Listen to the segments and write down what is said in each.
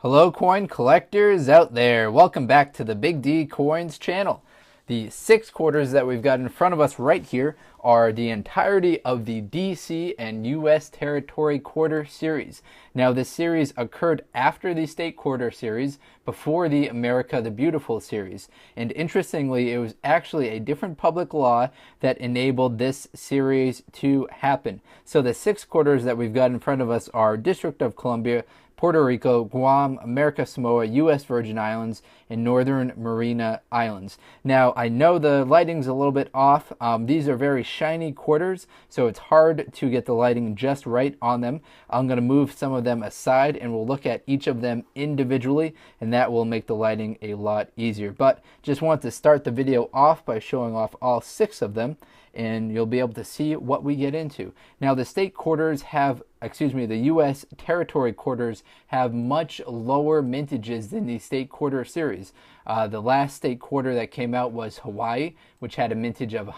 Hello coin collectors out there, welcome back to the Big D Coins channel. The 6 quarters that we've got in front of us right here are the entirety of the DC and US Territory Quarter series. Now this series occurred after the State Quarter series, before the America the Beautiful series. And interestingly, it was actually a different public law that enabled this series to happen. So the 6 quarters that we've got in front of us are District of Columbia, Puerto Rico, Guam, America Samoa, U.S. Virgin Islands, and Northern Marina Islands. Now, I know the lighting's a little bit off. These are very shiny quarters, so it's hard to get the lighting just right on them. I'm going to move some of them aside, and we'll look at each of them individually, and that will make the lighting a lot easier. But just want to start the video off by showing off all 6 of them, and you'll be able to see what we get into. Now, the state quarters have, the U.S. territory quarters have much lower mintages than the state quarter series. The last state quarter that came out was Hawaii, which had a mintage of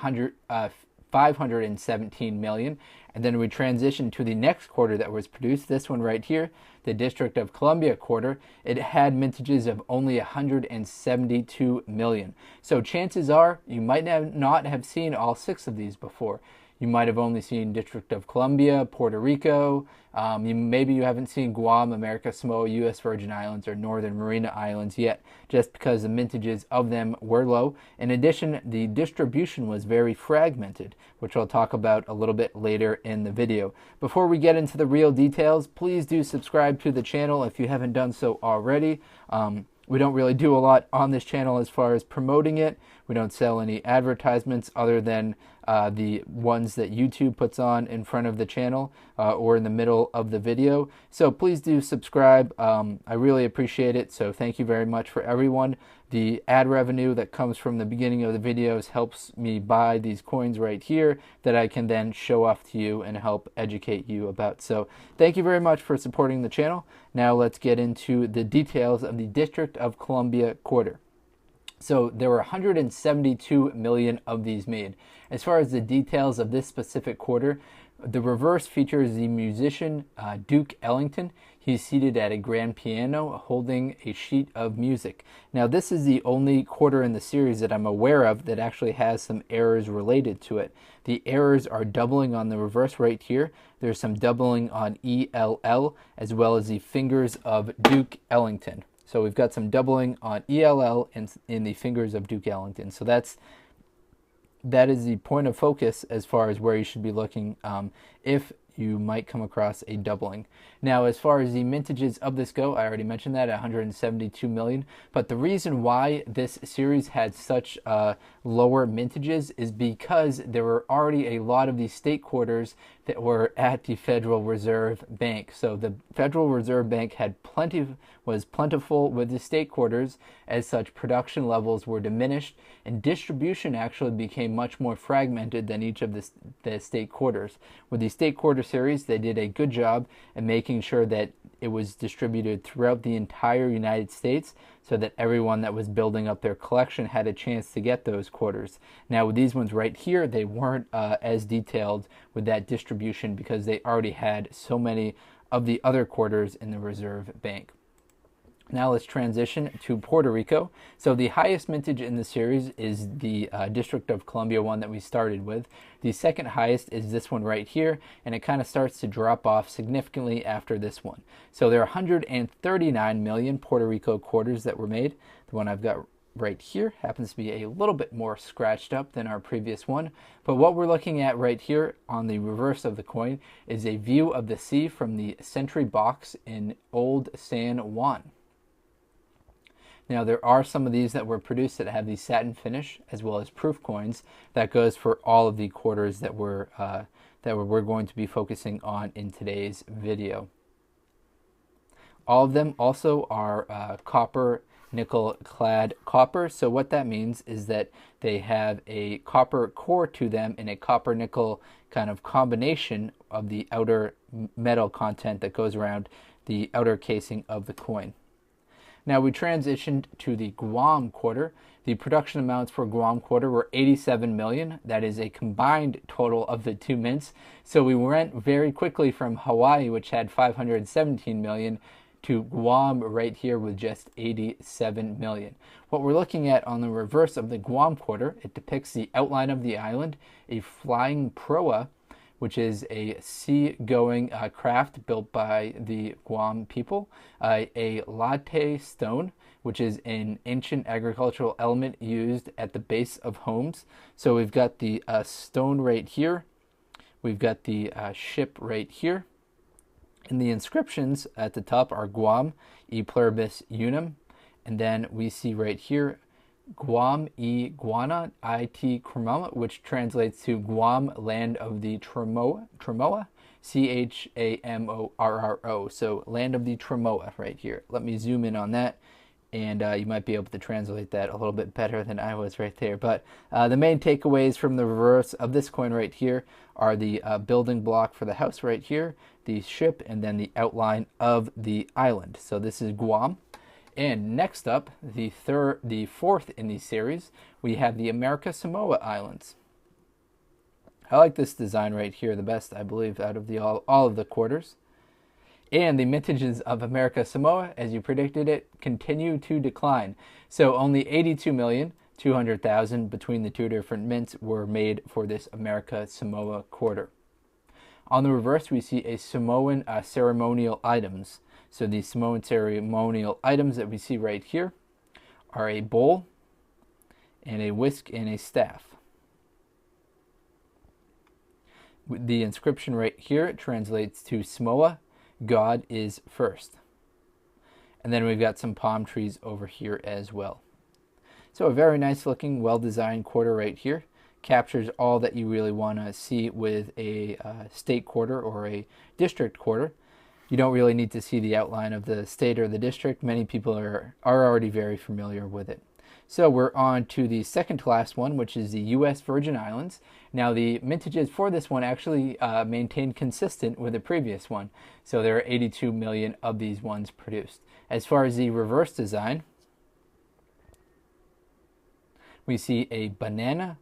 517 million. And then we transitioned to the next quarter that was produced, this one right here, the District of Columbia quarter. It had mintages of only 172 million. So chances are you might not have seen all 6 of these before. You might have only seen District of Columbia, Puerto Rico. Maybe you haven't seen Guam, America Samoa, U.S. Virgin Islands, or Northern Marina Islands yet, just because the mintages of them were low. In addition, the distribution was very fragmented, which I'll talk about a little bit later in the video. Before we get into the real details, please do subscribe to the channel if you haven't done so already. We don't really do a lot on this channel as far as promoting it. We don't sell any advertisements other than the ones that YouTube puts on in front of the channel or in the middle of the video. So please do subscribe. I really appreciate it. So thank you very much for everyone. The ad revenue that comes from the beginning of the videos helps me buy these coins right here that I can then show off to you and help educate you about. So thank you very much for supporting the channel. Now let's get into the details of the District of Columbia quarter. So there were 172 million of these made. As far as the details of this specific quarter, the reverse features the musician Duke Ellington. He's seated at a grand piano holding a sheet of music. Now this is the only quarter in the series that I'm aware of that actually has some errors related to it. The errors are doubling on the reverse right here. There's some doubling on ELL as well as the fingers of Duke Ellington. So we've got some doubling on ELL and in the fingers of Duke Ellington. So that is the point of focus as far as where you should be looking if you might come across a doubling. Now, as far as the mintages of this go, I already mentioned that, 172 million. But the reason why this series had such lower mintages is because there were already a lot of these state quarters that were at the Federal Reserve Bank. So the Federal Reserve Bank was plentiful with the state quarters. As such, production levels were diminished, and distribution actually became much more fragmented than each of the state quarters. With the state quarter series, they did a good job at making sure that it was distributed throughout the entire United States so that everyone that was building up their collection had a chance to get those quarters. Now with these ones right here, they weren't as detailed with that distribution because they already had so many of the other quarters in the Reserve Bank. Now let's transition to Puerto Rico. So the highest mintage in the series is the District of Columbia one that we started with. The second highest is this one right here, and it kind of starts to drop off significantly after this one. So there are 139 million Puerto Rico quarters that were made. The one I've got right here happens to be a little bit more scratched up than our previous one. But what we're looking at right here on the reverse of the coin is a view of the sea from the Sentry Box in Old San Juan. Now there are some of these that were produced that have the satin finish as well as proof coins. That goes for all of the quarters that we're going to be focusing on in today's video. All of them also are copper nickel clad copper. So what that means is that they have a copper core to them and a copper nickel kind of combination of the outer metal content that goes around the outer casing of the coin. Now we transitioned to the Guam Quarter. The production amounts for Guam Quarter were 87 million. That is a combined total of the two mints. So we went very quickly from Hawaii, which had 517 million, to Guam right here with just 87 million. What we're looking at on the reverse of the Guam Quarter, it depicts the outline of the island, a flying proa, which is a sea-going craft built by the Guam people, a latte stone, which is an ancient agricultural element used at the base of homes. So we've got the stone right here, we've got the ship right here, and the inscriptions at the top are Guam e pluribus unum, and then we see right here Guam e Guana it Cremama, which translates to Guam, land of the Chamorro, Chamorro. So land of the Chamorro right here. Let me zoom in on that, and you might be able to translate that a little bit better than I was right there. But the main takeaways from the reverse of this coin right here are the building block for the house right here, the ship, and then the outline of the island. So this is Guam. And next up, the fourth in the series, we have the America Samoa Islands. I like this design right here the best, I believe, out of all of the quarters. And the mintages of America Samoa, as you predicted it, continue to decline. So only 82,200,000 between the two different mints were made for this America Samoa Quarter. On the reverse, we see a Samoan ceremonial items. So the Samoan ceremonial items that we see right here are a bowl and a whisk and a staff. The inscription right here translates to Samoa, God is first. And then we've got some palm trees over here as well. So a very nice looking, well-designed quarter right here. Captures all that you really want to see with a state quarter or a district quarter. You don't really need to see the outline of the state or the district. Many people are already very familiar with it. So we're on to the second to last one, which is the U.S. Virgin Islands. Now the mintages for this one actually maintained consistent with the previous one. So there are 82 million of these ones produced. As far as the reverse design, we see a banana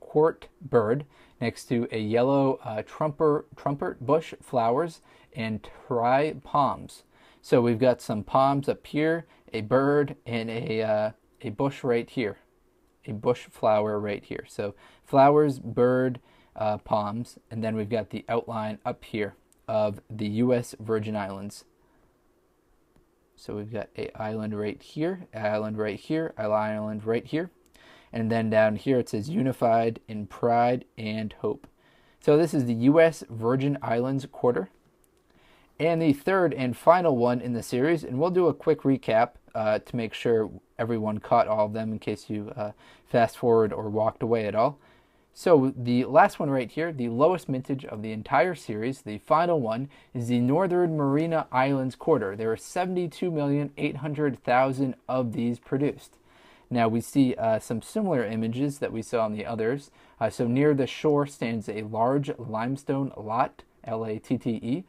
quart bird next to a yellow trumpet bush flowers and tri palms. So we've got some palms up here, a bird, and a bush right here, a bush flower right here. So flowers, bird, palms, and then we've got the outline up here of the U.S. Virgin Islands. So we've got an island right here, island right here, island right here. And then down here it says unified in pride and hope. So this is the U.S. Virgin Islands Quarter. And the third and final one in the series, and we'll do a quick recap to make sure everyone caught all of them in case you fast forward or walked away at all. So the last one right here, the lowest mintage of the entire series, the final one, is the Northern Marina Islands Quarter. There are 72,800,000 of these produced. Now we see some similar images that we saw on the others. So near the shore stands a large limestone lot, L-A-T-T-E.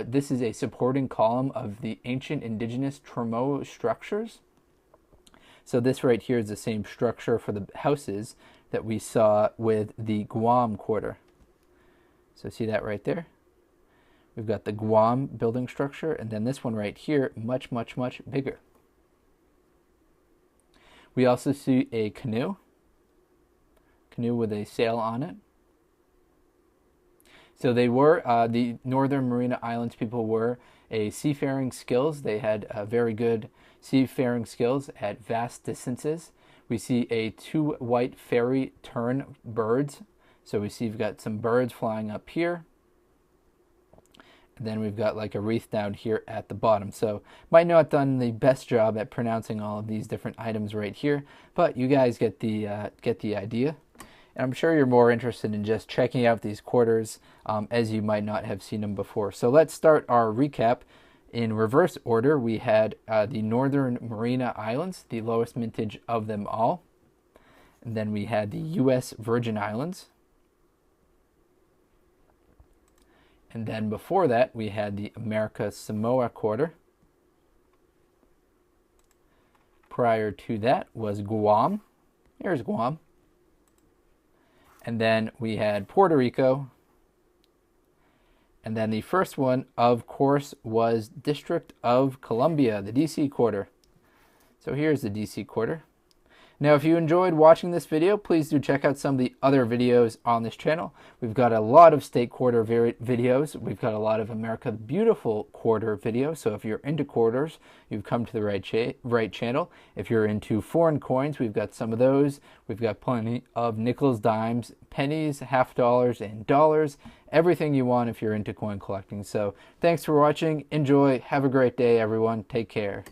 This is a supporting column of the ancient indigenous Chamorro structures. So this right here is the same structure for the houses that we saw with the Guam Quarter. So see that right there? We've got the Guam building structure, and then this one right here, much, much, much bigger. We also see a canoe with a sail on it. So they were, the Northern Marina Islands people were a seafaring skills. They had very good seafaring skills at vast distances. We see a two white fairy tern birds. So we see we've got some birds flying up here. And then we've got like a wreath down here at the bottom. So might not have done the best job at pronouncing all of these different items right here, but you guys get the idea. And I'm sure you're more interested in just checking out these quarters as you might not have seen them before. So let's start our recap. In reverse order, we had the Northern Marina Islands, the lowest mintage of them all. And then we had the U.S. Virgin Islands. And then before that, we had the America Samoa Quarter. Prior to that was Guam. Here's Guam. And then we had Puerto Rico. And then the first one, of course, was District of Columbia, the DC Quarter. So here's the DC Quarter. Now, if you enjoyed watching this video, please do check out some of the other videos on this channel. We've got a lot of state quarter videos. We've got a lot of America the Beautiful quarter videos. So if you're into quarters, you've come to the right channel. If you're into foreign coins, we've got some of those. We've got plenty of nickels, dimes, pennies, half dollars, and dollars. Everything you want if you're into coin collecting. So thanks for watching. Enjoy. Have a great day, everyone. Take care.